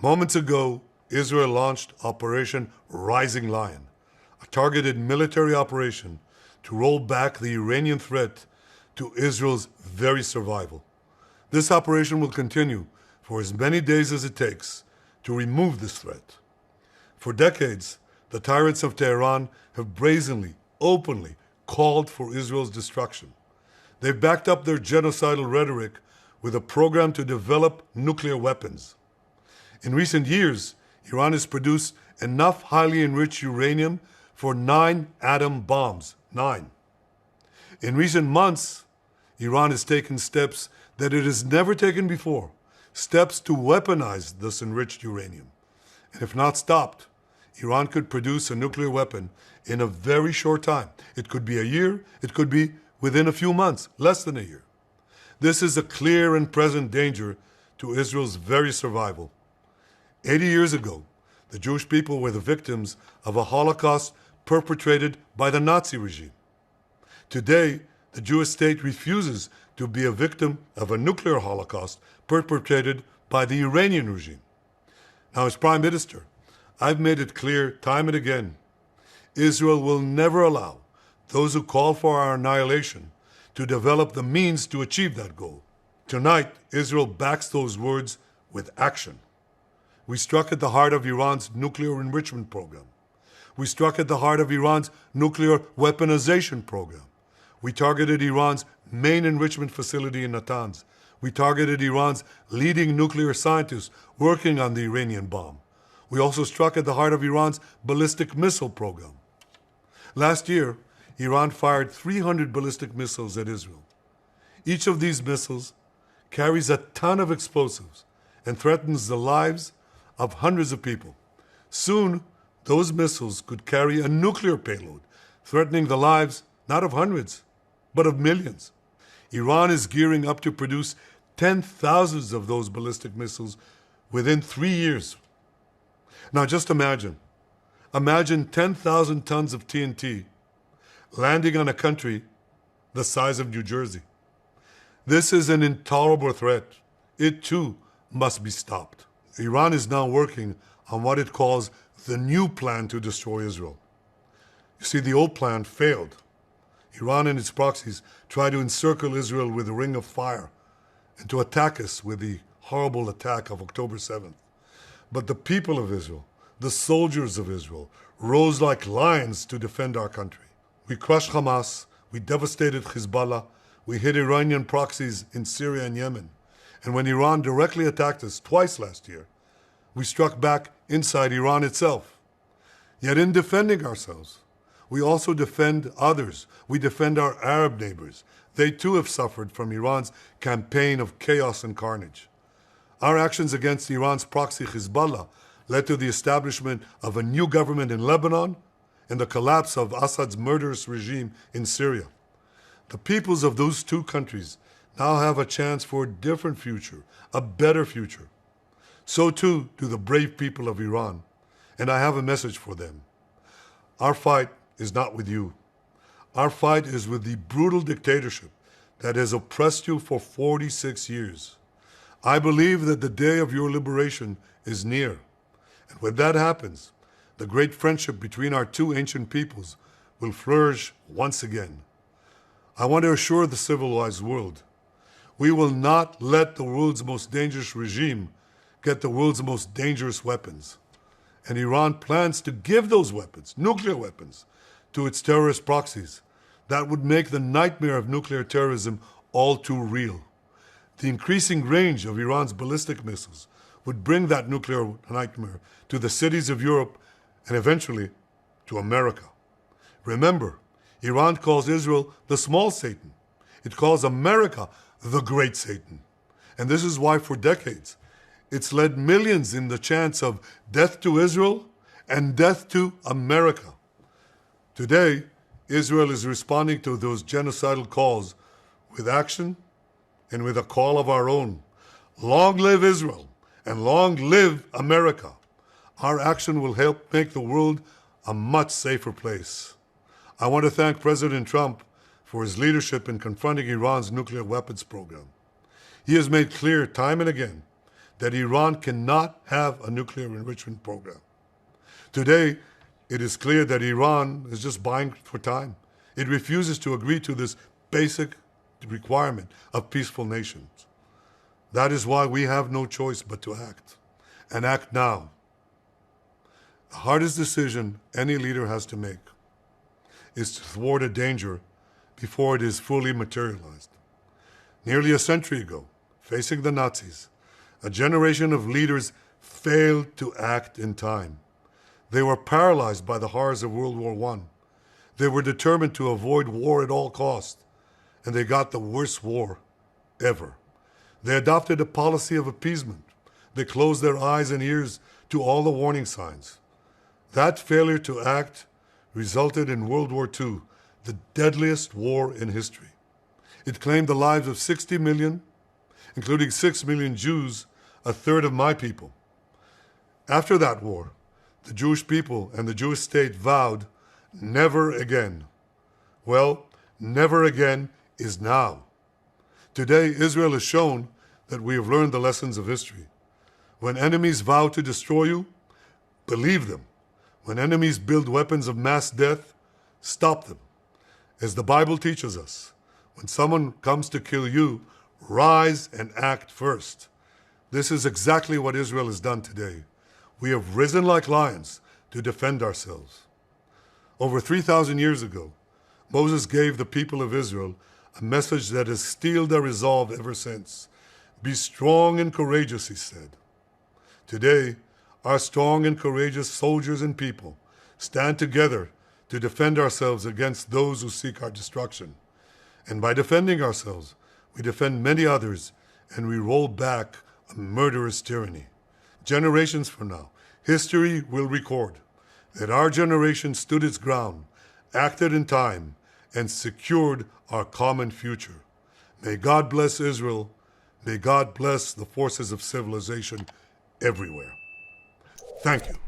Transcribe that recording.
Moments ago, Israel launched Operation Rising Lion, a targeted military operation to roll back the Iranian threat to Israel's very survival. This operation will continue for as many days as it takes to remove this threat. For decades, the tyrants of Tehran have brazenly, openly called for Israel's destruction. They've backed up their genocidal rhetoric with a program to develop nuclear weapons. In recent years, Iran has produced enough highly enriched uranium for 9 atom bombs. 9. In recent months, Iran has taken steps that it has never taken before, steps to weaponize this enriched uranium. And if not stopped, Iran could produce a nuclear weapon in a very short time. It could be a year, it could be within a few months, less than a year. This is a clear and present danger to Israel's very survival. 80 years ago, the Jewish people were the victims of a Holocaust perpetrated by the Nazi regime. Today, the Jewish state refuses to be a victim of a nuclear Holocaust perpetrated by the Iranian regime. Now, as Prime Minister, I've made it clear time and again, Israel will never allow those who call for our annihilation to develop the means to achieve that goal. Tonight, Israel backs those words with action. We struck at the heart of Iran's nuclear enrichment program. We struck at the heart of Iran's nuclear weaponization program. We targeted Iran's main enrichment facility in Natanz. We targeted Iran's leading nuclear scientists working on the Iranian bomb. We also struck at the heart of Iran's ballistic missile program. Last year, Iran fired 300 ballistic missiles at Israel. Each of these missiles carries a ton of explosives and threatens the lives of hundreds of people. Soon, those missiles could carry a nuclear payload, threatening the lives not of hundreds, but of millions. Iran is gearing up to produce 10,000 of those ballistic missiles within 3 years. Now just imagine 10,000 tons of TNT landing on a country the size of New Jersey. This is an intolerable threat. It too must be stopped. Iran is now working on what it calls the new plan to destroy Israel. You see, the old plan failed. Iran and its proxies tried to encircle Israel with a ring of fire and to attack us with the horrible attack of October 7th. But the people of Israel, the soldiers of Israel, rose like lions to defend our country. We crushed Hamas, we devastated Hezbollah, we hit Iranian proxies in Syria and Yemen. And when Iran directly attacked us twice last year, we struck back inside Iran itself. Yet in defending ourselves, we also defend others. We defend our Arab neighbors. They too have suffered from Iran's campaign of chaos and carnage. Our actions against Iran's proxy Hezbollah led to the establishment of a new government in Lebanon and the collapse of Assad's murderous regime in Syria. The peoples of those two countries now have a chance for a different future, a better future. So too do the brave people of Iran, and I have a message for them. Our fight is not with you. Our fight is with the brutal dictatorship that has oppressed you for 46 years. I believe that the day of your liberation is near. And when that happens, the great friendship between our two ancient peoples will flourish once again. I want to assure the civilized world, we will not let the world's most dangerous regime get the world's most dangerous weapons. And Iran plans to give those weapons, nuclear weapons, to its terrorist proxies. That would make the nightmare of nuclear terrorism all too real. The increasing range of Iran's ballistic missiles would bring that nuclear nightmare to the cities of Europe and eventually to America. Remember, Iran calls Israel the small Satan. It calls America the great Satan. And this is why for decades, it's led millions in the chants of death to Israel and death to America. Today, Israel is responding to those genocidal calls with action and with a call of our own. Long live Israel and long live America. Our action will help make the world a much safer place. I want to thank President Trump for his leadership in confronting Iran's nuclear weapons program. He has made clear time and again that Iran cannot have a nuclear enrichment program. Today, it is clear that Iran is just buying for time. It refuses to agree to this basic requirement of peaceful nations. That is why we have no choice but to act, and act now. The hardest decision any leader has to make is to thwart a danger before it is fully materialized. Nearly a century ago, facing the Nazis, a generation of leaders failed to act in time. They were paralyzed by the horrors of World War I. They were determined to avoid war at all costs, and they got the worst war ever. They adopted a policy of appeasement. They closed their eyes and ears to all the warning signs. That failure to act resulted in World War II, the deadliest war in history. It claimed the lives of 60 million, including 6 million Jews, a third of my people. After that war, the Jewish people and the Jewish state vowed, never again. Well, never again is now. Today, Israel has shown that we have learned the lessons of history. When enemies vow to destroy you, believe them. When enemies build weapons of mass death, stop them. As the Bible teaches us, when someone comes to kill you, rise and act first. This is exactly what Israel has done today. We have risen like lions to defend ourselves. Over 3,000 years ago, Moses gave the people of Israel a message that has steeled their resolve ever since. Be strong and courageous, he said. Today, our strong and courageous soldiers and people stand together to defend ourselves against those who seek our destruction. And by defending ourselves, we defend many others, and we roll back a murderous tyranny. Generations from now, history will record that our generation stood its ground, acted in time, and secured our common future. May God bless Israel. May God bless the forces of civilization everywhere. Thank you.